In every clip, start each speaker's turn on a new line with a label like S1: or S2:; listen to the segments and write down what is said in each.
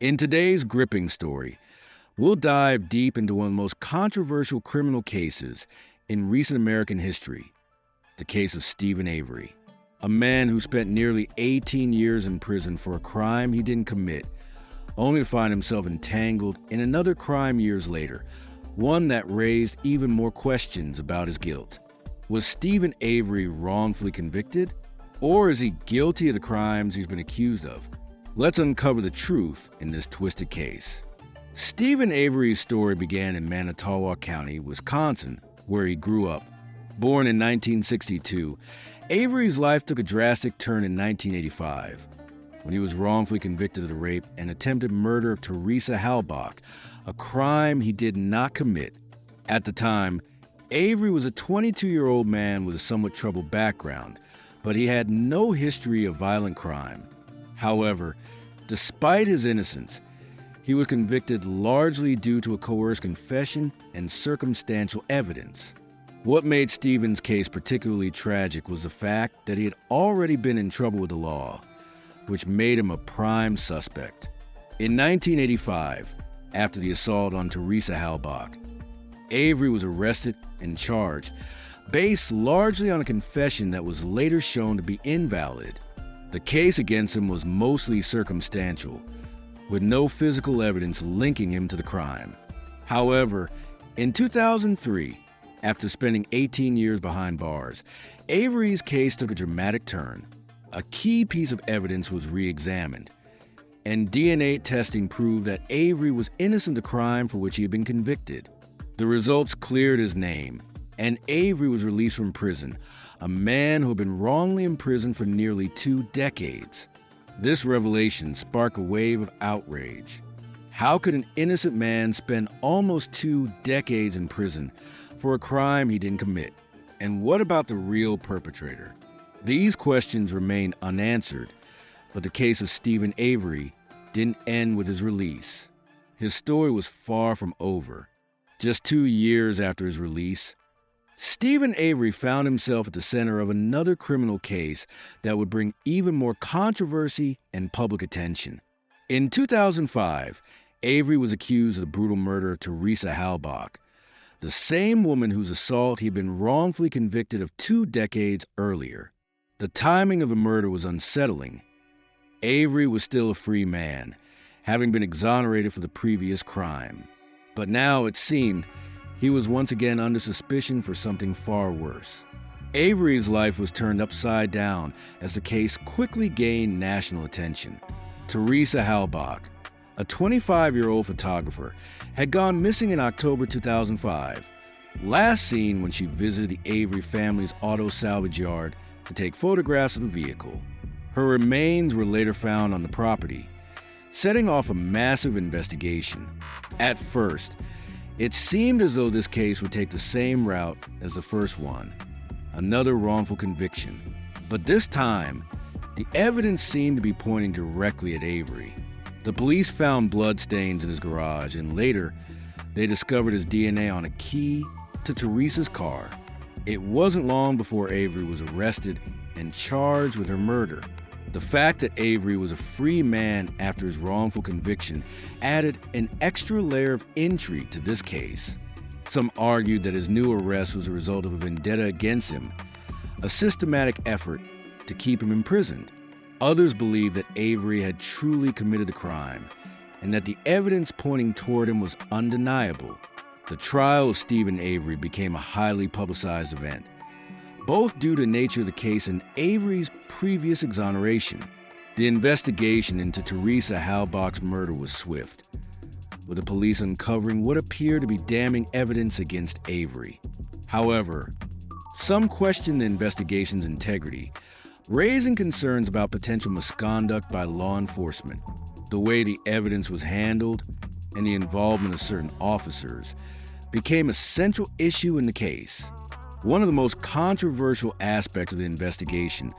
S1: In today's gripping story, we'll dive deep into one of the most controversial criminal cases in recent American history, the case of Steven Avery, a man who spent nearly 18 years in prison for a crime he didn't commit, only to find himself entangled in another crime years later, one that raised even more questions about his guilt. Was Steven Avery wrongfully convicted, or is he guilty of the crimes he's been accused of? Let's uncover the truth in this twisted case. Steven Avery's story began in Manitowoc County, Wisconsin, where he grew up. Born in 1962, Avery's life took a drastic turn in 1985, when he was wrongfully convicted of the rape and attempted murder of Teresa Halbach, a crime he did not commit. At the time, Avery was a 22-year-old man with a somewhat troubled background, but he had no history of violent crime. However, despite his innocence, he was convicted largely due to a coerced confession and circumstantial evidence. What made Steven's case particularly tragic was the fact that he had already been in trouble with the law, which made him a prime suspect. In 1985, after the assault on Teresa Halbach, Avery was arrested and charged, based largely on a confession that was later shown to be invalid. The case against him was mostly circumstantial, with no physical evidence linking him to the crime. However, in 2003, after spending 18 years behind bars, Avery's case took a dramatic turn. A key piece of evidence was re-examined, and DNA testing proved that Avery was innocent of the crime for which he had been convicted. The results cleared his name, and Avery was released from prison, a man who had been wrongly imprisoned for nearly 2 decades. This revelation sparked a wave of outrage. How could an innocent man spend almost 2 decades in prison for a crime he didn't commit? And what about the real perpetrator? These questions remain unanswered, but the case of Steven Avery didn't end with his release. His story was far from over. Just 2 years after his release, Steven Avery found himself at the center of another criminal case that would bring even more controversy and public attention. In 2005, Avery was accused of the brutal murder of Teresa Halbach, the same woman whose assault he'd been wrongfully convicted of 2 decades earlier. The timing of the murder was unsettling. Avery was still a free man, having been exonerated for the previous crime. But now it seemed he was once again under suspicion for something far worse. Avery's life was turned upside down as the case quickly gained national attention. Teresa Halbach, a 25-year-old photographer, had gone missing in October 2005, last seen when she visited the Avery family's auto salvage yard to take photographs of the vehicle. Her remains were later found on the property, setting off a massive investigation. At first, it seemed as though this case would take the same route as the first one, another wrongful conviction. But this time, the evidence seemed to be pointing directly at Avery. The police found bloodstains in his garage, and later, they discovered his DNA on a key to Teresa's car. It wasn't long before Avery was arrested and charged with her murder. The fact that Avery was a free man after his wrongful conviction added an extra layer of intrigue to this case. Some argued that his new arrest was a result of a vendetta against him, a systematic effort to keep him imprisoned. Others believed that Avery had truly committed the crime, and that the evidence pointing toward him was undeniable. The trial of Steven Avery became a highly publicized event, both due to the nature of the case and Avery's previous exoneration. The investigation into Teresa Halbach's murder was swift, with the police uncovering what appeared to be damning evidence against Avery. However, some questioned the investigation's integrity, raising concerns about potential misconduct by law enforcement. The way the evidence was handled and the involvement of certain officers became a central issue in the case. One of the most controversial aspects of the investigation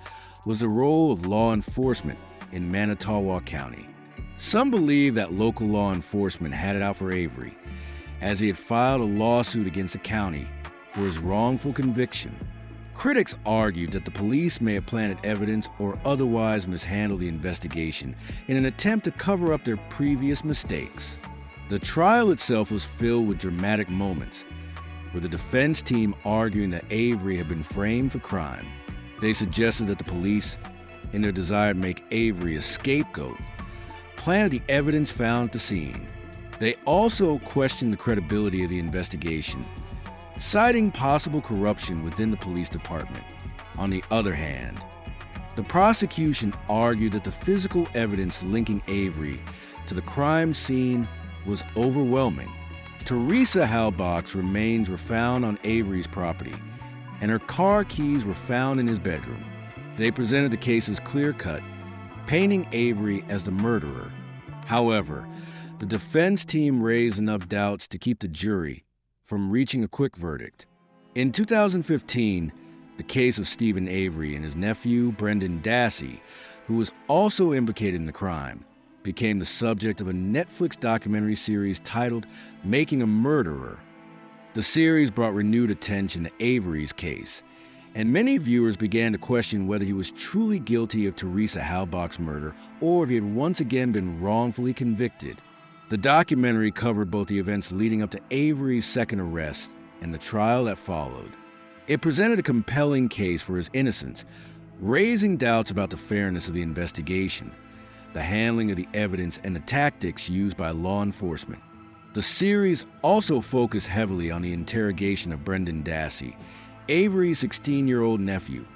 S1: was the role of law enforcement in Manitowoc County. Some believe that local law enforcement had it out for Avery, as he had filed a lawsuit against the county for his wrongful conviction. Critics argued that the police may have planted evidence or otherwise mishandled the investigation in an attempt to cover up their previous mistakes. The trial itself was filled with dramatic moments, with the defense team arguing that Avery had been framed for crime. They suggested that the police, in their desire to make Avery a scapegoat, planted the evidence found at the scene. They also questioned the credibility of the investigation, citing possible corruption within the police department. On the other hand, the prosecution argued that the physical evidence linking Avery to the crime scene was overwhelming. Teresa Halbach's remains were found on Avery's property, and her car keys were found in his bedroom. They presented the case as clear-cut, painting Avery as the murderer. However, the defense team raised enough doubts to keep the jury from reaching a quick verdict. In 2015, the case of Steven Avery and his nephew, Brendan Dassey, who was also implicated in the crime, became the subject of a Netflix documentary series titled Making a Murderer. The series brought renewed attention to Avery's case, and many viewers began to question whether he was truly guilty of Teresa Halbach's murder or if he had once again been wrongfully convicted. The documentary covered both the events leading up to Avery's second arrest and the trial that followed. It presented a compelling case for his innocence, raising doubts about the fairness of the investigation, the handling of the evidence, and the tactics used by law enforcement. The series also focused heavily on the interrogation of Brendan Dassey, Avery's 16-year-old nephew,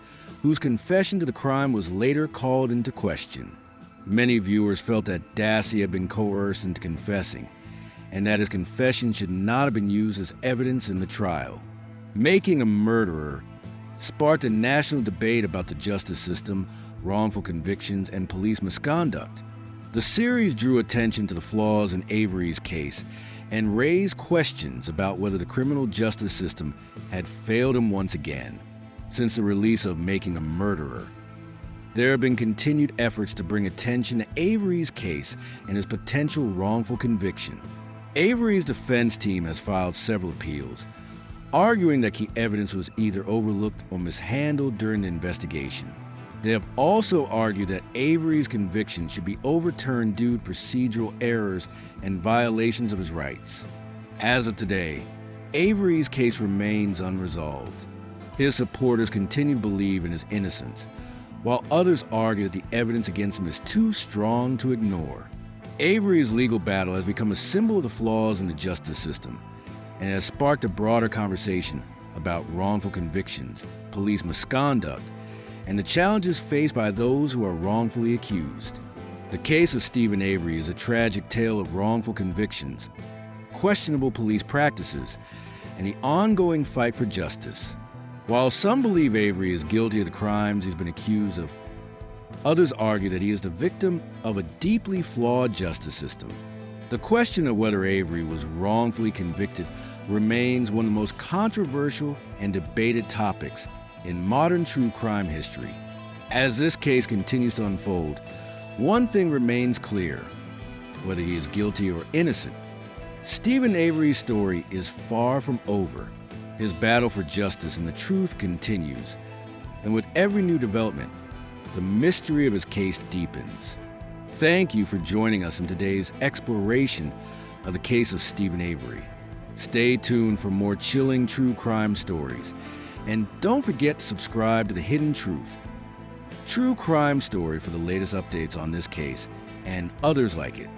S1: whose confession to the crime was later called into question. Many viewers felt that Dassey had been coerced into confessing, and that his confession should not have been used as evidence in the trial. Making a Murderer sparked a national debate about the justice system, wrongful convictions, and police misconduct. The series drew attention to the flaws in Avery's case and raised questions about whether the criminal justice system had failed him once again. Since the release of Making a Murderer, there have been continued efforts to bring attention to Avery's case and his potential wrongful conviction. Avery's defense team has filed several appeals, arguing that key evidence was either overlooked or mishandled during the investigation. They have also argued that Avery's conviction should be overturned due to procedural errors and violations of his rights. As of today, Avery's case remains unresolved. His supporters continue to believe in his innocence, while others argue that the evidence against him is too strong to ignore. Avery's legal battle has become a symbol of the flaws in the justice system and has sparked a broader conversation about wrongful convictions, police misconduct, and the challenges faced by those who are wrongfully accused. The case of Steven Avery is a tragic tale of wrongful convictions, questionable police practices, and the ongoing fight for justice. While some believe Avery is guilty of the crimes he's been accused of, others argue that he is the victim of a deeply flawed justice system. The question of whether Avery was wrongfully convicted remains one of the most controversial and debated topics in modern true crime history. As this case continues to unfold, one thing remains clear: whether he is guilty or innocent, Steven Avery's story is far from over. His battle for justice and the truth continues, and with every new development, the mystery of his case deepens. Thank you for joining us in today's exploration of the case of Steven Avery. Stay tuned for more chilling true crime stories, and don't forget to subscribe to The Hidden Truth, true crime story, for the latest updates on this case and others like it.